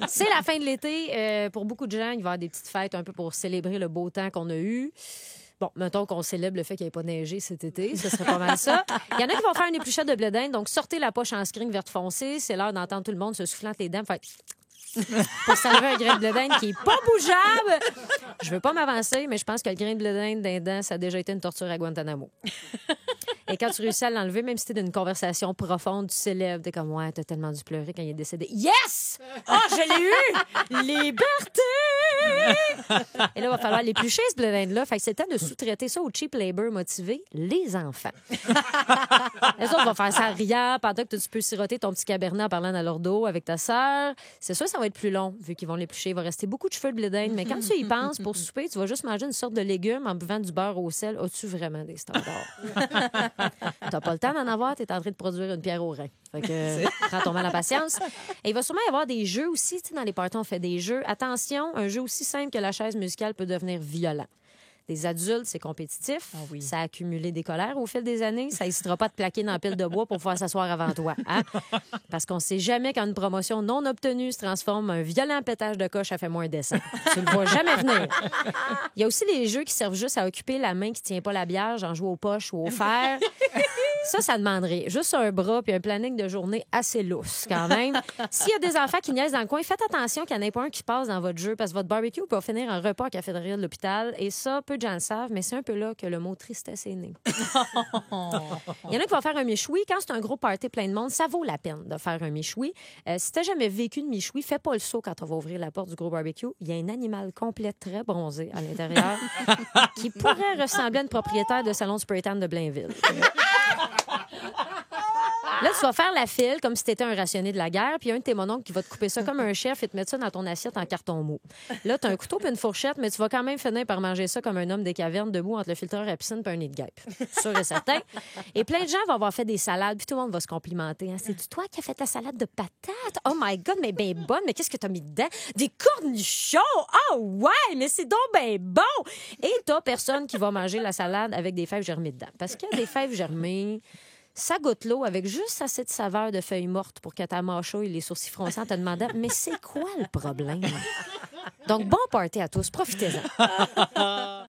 C'est la fin de l'été. Pour beaucoup de gens, il va y avoir des petites fêtes un peu pour célébrer le beau temps qu'on a eu. Bon, mettons qu'on célèbre le fait qu'il n'y ait pas neigé cet été. Ce serait pas mal ça. Il y en a qui vont faire une épluchette de blé d'Inde. Donc, sortez la poche en screen verte foncée. C'est l'heure d'entendre tout le monde se soufflant entre les dents. Pour s'enlever un grain de blé d'Inde qui est pas bougeable. Je veux pas m'avancer, mais je pense que le grain de blé d'Inde d'un dent, ça a déjà été une torture à Guantanamo. Et quand tu réussis à l'enlever, même si t'es d'une conversation profonde, tu s'élèves, t'es comme, ouais, t'as tellement dû pleurer quand il est décédé. Yes! Oh, je l'ai eu! Liberté! Et là, il va falloir l'éplucher, ce blé d'Inde-là. Fait que c'est le temps de sous-traiter ça au cheap labor motivé, les enfants. Les autres vont faire ça riant pendant que tu peux siroter ton petit cabernet en parlant dans leur dos avec ta sœur. C'est sûr, ça va être plus long, vu qu'ils vont l'éplucher. Il va rester beaucoup de cheveux de blé d'Inde. Mais quand tu y penses, pour souper, tu vas juste manger une sorte de légume en buvant du beurre au sel. As-tu vraiment des standards? T'as pas le temps d'en avoir, t'es en train de produire une pierre au rein. Fait que prends ton mal en patience. Et il va sûrement y avoir des jeux aussi. Tu sais, dans les parties, on fait des jeux. Attention, un jeu aussi simple que la chaise musicale peut devenir violent. Des adultes, c'est compétitif. Ah oui. Ça a accumulé des colères au fil des années. Ça n'hésitera pas à te plaquer dans la pile de bois pour pouvoir s'asseoir avant toi. Hein? Parce qu'on ne sait jamais quand une promotion non obtenue se transforme en un violent pétage de coche à fait moins décent. Tu le vois jamais venir. Il y a aussi les jeux qui servent juste à occuper la main qui ne tient pas la bière, genre jouer aux poches ou au fer. Ça demanderait juste un bras puis un planning de journée assez lousse, quand même. S'il y a des enfants qui niaisent dans le coin, faites attention qu'il n'y en ait pas un qui passe dans votre jeu parce que votre barbecue peut finir en repas à cafétéria de l'hôpital. Et ça, peu de gens le savent, mais c'est un peu là que le mot tristesse est né. Il y en a qui vont faire un méchoui. Quand c'est un gros party plein de monde, ça vaut la peine de faire un méchoui. Si tu n'as jamais vécu de méchoui, fais pas le saut quand on va ouvrir la porte du gros barbecue. Il y a un animal complet très bronzé à l'intérieur qui pourrait ressembler à une propriétaire de salon de spray tan de Blainville. Là, tu vas faire la file comme si tu étais un rationné de la guerre, puis il y a un de tes mononcles qui va te couper ça comme un chef et te mettre ça dans ton assiette en carton mou. Là, tu as un couteau puis une fourchette, mais tu vas quand même finir par manger ça comme un homme des cavernes debout entre le filtreur à piscine et un nid de guêpe. Sûr et certain. Et plein de gens vont avoir fait des salades, puis tout le monde va se complimenter. Hein. C'est toi qui as fait ta salade de patates? Oh my God, mais bien bonne, mais qu'est-ce que tu as mis dedans? Des cornichons! Oh ouais, mais c'est donc bien bon! Et t'as personne qui va manger la salade avec des fèves germées dedans. Parce qu'il y a des fèves germées... Ça goûte l'eau avec juste assez de saveur de feuilles mortes pour que ta mâchouille et les sourcils fronçants te demandent « Mais c'est quoi le problème? » Donc, bon party à tous. Profitez-en.